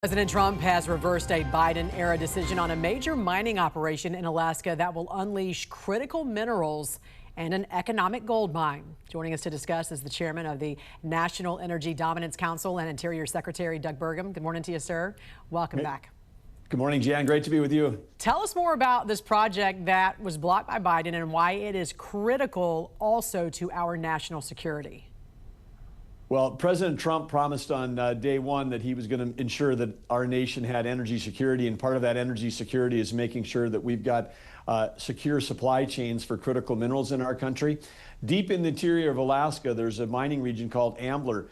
President Trump has reversed a Biden-era decision on a major mining operation in Alaska that will unleash critical minerals and an economic gold mine. Joining us to discuss is the chairman of the National Energy Dominance Council and Interior Secretary Doug Burgum. Good morning to you, sir. Welcome back. Good morning, Jan. Great to be with you. Tell us more about this project that was blocked by Biden and why it is critical also to our national security. Well, President Trump promised on day one that he was going to ensure that our nation had energy security, and part of that energy security is making sure that we've got secure supply chains for critical minerals in our country. Deep in the interior of Alaska, there's a mining region called Ambler.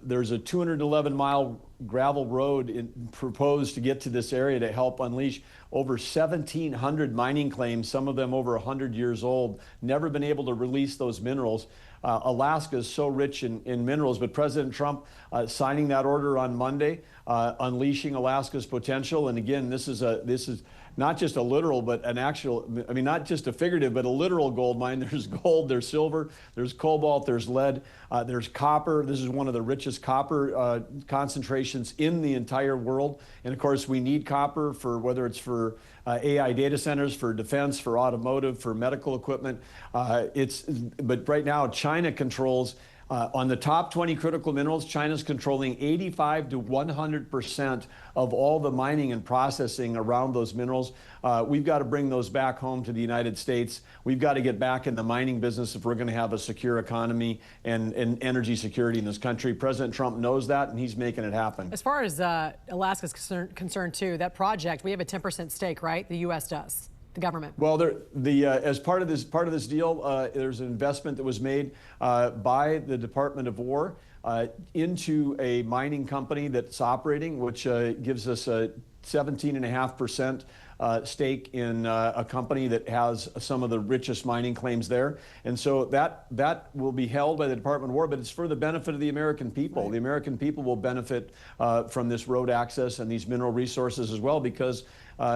There's a 211-mile gravel road proposed to get to this area to help unleash over 1,700 mining claims, some of them over 100 years old, never been able to release those minerals. Alaska is so rich in minerals, but President Trump signing that order on Monday, unleashing Alaska's potential. And again, this is not just a literal, but an actual, I mean, not just a figurative, but a literal gold mine. There's gold, there's silver, there's cobalt, there's lead, there's copper. This is one of the richest copper concentrations in the entire world. And of course, we need copper for whether it's for AI data centers, for defense, for automotive, for medical equipment. But right now, China controls on the top 20 critical minerals, China's controlling 85 to 100% of all the mining and processing around those minerals. We've got to bring those back home to the United States. We've got to get back in the mining business if we're going to have a secure economy and energy security in this country. President Trump knows that, and he's making it happen. As far as Alaska's concerned, too, that project, we have a 10% stake, right? The U.S. does. The government. Well, as part of this deal, there's an investment that was made by the Department of War into a mining company that's operating, which gives us a 17.5% stake in a company that has some of the richest mining claims there. And so that will be held by the Department of War, but it's for the benefit of the American people. Right. The American people will benefit from this road access and these mineral resources as well, because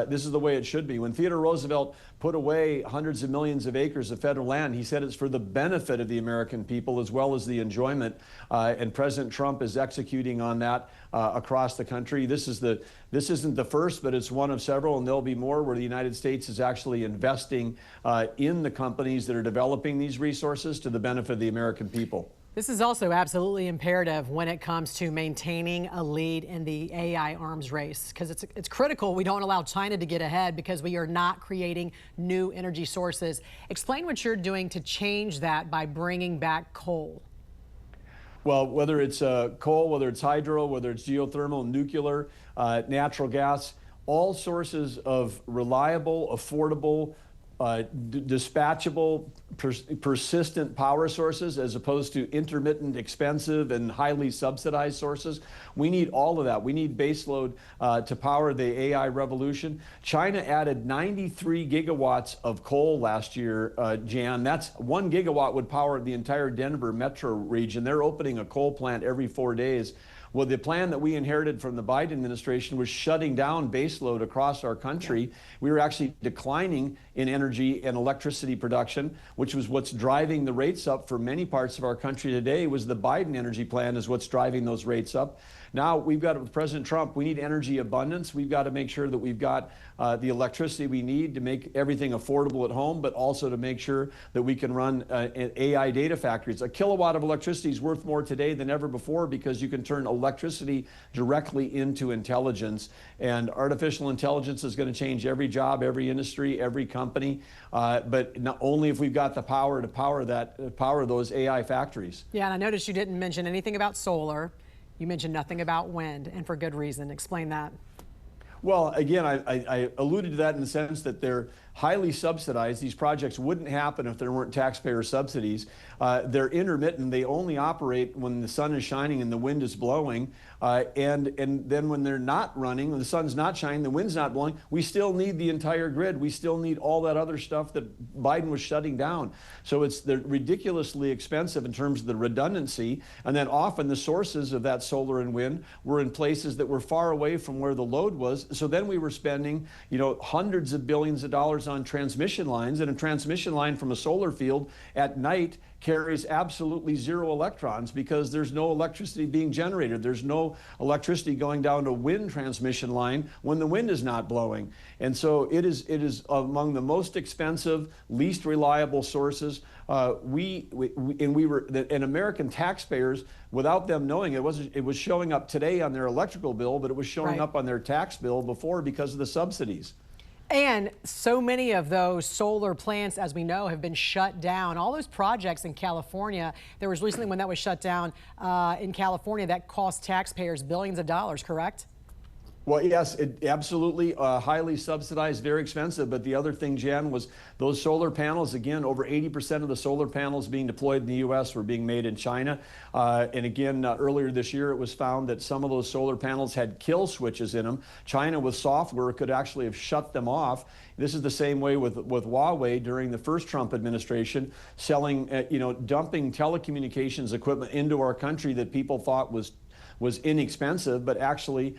this is the way it should be. When Theodore Roosevelt put away hundreds of millions of acres of federal land, he said it's for the benefit of the American people as well as the enjoyment. And President Trump is executing on that across the country. This isn't the first, but it's one of several, and there'll be more where the United States is actually investing in the companies that are developing these resources to the benefit of the American people. This is also absolutely imperative when it comes to maintaining a lead in the AI arms race, because it's critical we don't allow China to get ahead because we are not creating new energy sources. Explain what you're doing to change that by bringing back coal. Well, whether it's coal, whether it's hydro, whether it's geothermal, nuclear, natural gas, all sources of reliable, affordable, dispatchable, persistent power sources as opposed to intermittent, expensive, and highly subsidized sources. We need all of that. We need baseload to power the AI revolution. China added 93 gigawatts of coal last year, Jan. That's 1 gigawatt would power the entire Denver metro region. They're opening a coal plant every 4 days. Well, the plan that we inherited from the Biden administration was shutting down baseload across our country. We were actually declining in energy and electricity production, which was what's driving the rates up for many parts of our country today. Was the Biden energy plan is what's driving those rates up. Now we've got, with President Trump, we need energy abundance. We've got to make sure that we've got the electricity we need to make everything affordable at home, but also to make sure that we can run AI data factories. A kilowatt of electricity is worth more today than ever before because you can turn electricity directly into intelligence. And artificial intelligence is going to change every job, every industry, every company, but not only if we've got the power to power those AI factories. Yeah, and I noticed you didn't mention anything about solar. You mentioned nothing about wind, and for good reason. Explain that. Well, again, I alluded to that in the sense that they're highly subsidized. These projects wouldn't happen if there weren't taxpayer subsidies. They're intermittent. They only operate when the sun is shining and the wind is blowing. And then when they're not running, when the sun's not shining, the wind's not blowing, we still need the entire grid. We still need all that other stuff that Biden was shutting down. So they're ridiculously expensive in terms of the redundancy. And then often the sources of that solar and wind were in places that were far away from where the load was. So then we were spending, hundreds of billions of dollars on transmission lines, and a transmission line from a solar field at night carries absolutely zero electrons because there's no electricity being generated. There's no electricity going down a wind transmission line when the wind is not blowing. And so it is among the most expensive, least reliable sources. And American taxpayers, without them knowing it was showing up today on their electrical bill, but it was showing up on their tax bill before because of the subsidies. And so many of those solar plants, as we know, have been shut down. All those projects in California, there was recently one that was shut down in California that cost taxpayers billions of dollars, correct? Well, yes, it absolutely highly subsidized, very expensive. But the other thing, Jan, was those solar panels. Again, over 80% of the solar panels being deployed in the U.S. were being made in China. And again, earlier this year, it was found that some of those solar panels had kill switches in them. China, with software, could actually have shut them off. This is the same way with Huawei during the first Trump administration, selling, dumping telecommunications equipment into our country that people thought was inexpensive, but actually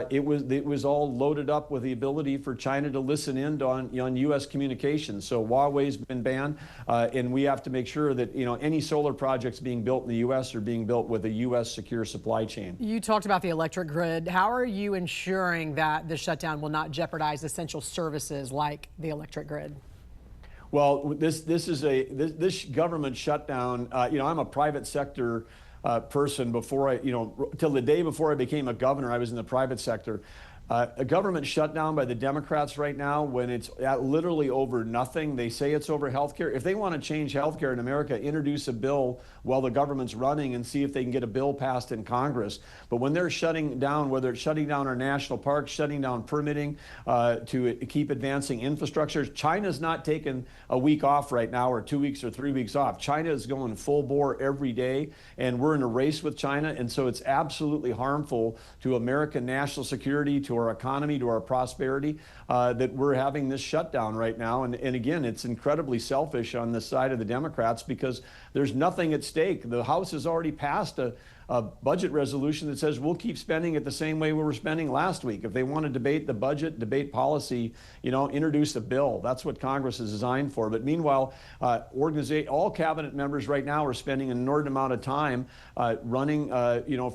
it was all loaded up with the ability for China to listen in on U.S. communications. So Huawei's been banned, and we have to make sure that any solar projects being built in the U.S. are being built with a U.S. secure supply chain. You talked about the electric grid. How are you ensuring that the shutdown will not jeopardize essential services like the electric grid? Well, this government shutdown. I'm a private sector person. Before till the day before I became a governor, I was in the private sector. A government shutdown by the Democrats right now, when it's literally over nothing. They say it's over health care. If they want to change health care in America, introduce a bill while the government's running and see if they can get a bill passed in Congress. But when they're shutting down, whether it's shutting down our national parks, shutting down permitting to keep advancing infrastructure, China's not taking a week off right now, or 2 weeks or 3 weeks off. China is going full bore every day, and we're in a race with China. And so it's absolutely harmful to American national security, to our economy, to our prosperity, that we're having this shutdown right now. And again, it's incredibly selfish on the side of the Democrats because there's nothing at stake. The House has already passed a budget resolution that says we'll keep spending it the same way we were spending last week. If they want to debate the budget, debate policy, introduce a bill. That's what Congress is designed for. But meanwhile, all cabinet members right now are spending an inordinate amount of time running,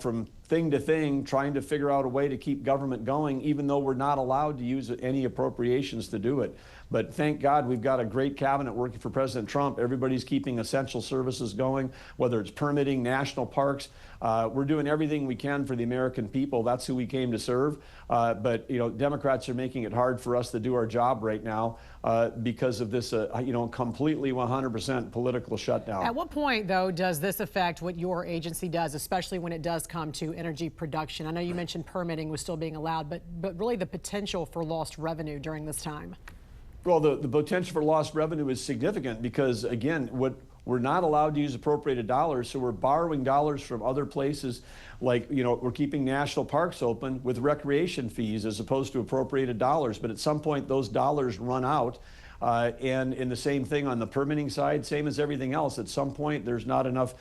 from thing to thing, trying to figure out a way to keep government going, even though we're not allowed to use any appropriations to do it. But thank God we've got a great cabinet working for President Trump. Everybody's keeping essential services going, whether it's permitting, national parks. We're doing everything we can for the American people. That's who we came to serve. But Democrats are making it hard for us to do our job right now because of this, completely 100% political shutdown. At what point, though, does this affect what your agency does, especially when it does come to energy production? I know you mentioned permitting was still being allowed, but really the potential for lost revenue during this time. Well, the potential for lost revenue is significant because, again, we're not allowed to use appropriated dollars, so we're borrowing dollars from other places. Like, we're keeping national parks open with recreation fees as opposed to appropriated dollars. But at some point, those dollars run out. And in the same thing on the permitting side, same as everything else. At some point, there's not enough,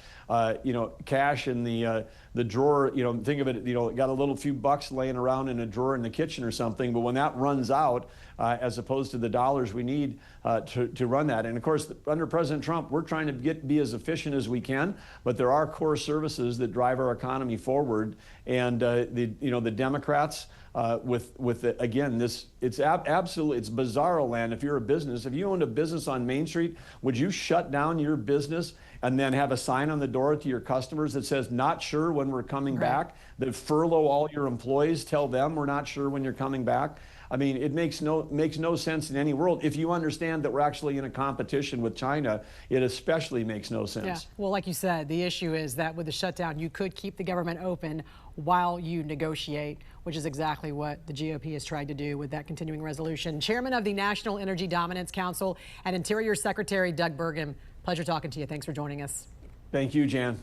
cash in the drawer. Think of it, got a little few bucks laying around in a drawer in the kitchen or something. But when that runs out, as opposed to the dollars we need to run that. And of course, under President Trump, we're trying to be as efficient as we can. But there are core services that drive our economy forward. And the Democrats. Again, it's bizarro land. If you're a business, if you owned a business on Main Street, would you shut down your business and then have a sign on the door to your customers that says, not sure when we're coming back, that furlough all your employees, tell them we're not sure when you're coming back? I mean, it makes no sense in any world. If you understand that we're actually in a competition with China, it especially makes no sense. Yeah. Well, like you said, the issue is that with the shutdown, you could keep the government open while you negotiate, which is exactly what the GOP is trying to do with that continuing resolution. Chairman of the National Energy Dominance Council and Interior Secretary Doug Burgum, pleasure talking to you. Thanks for joining us. Thank you, Jan.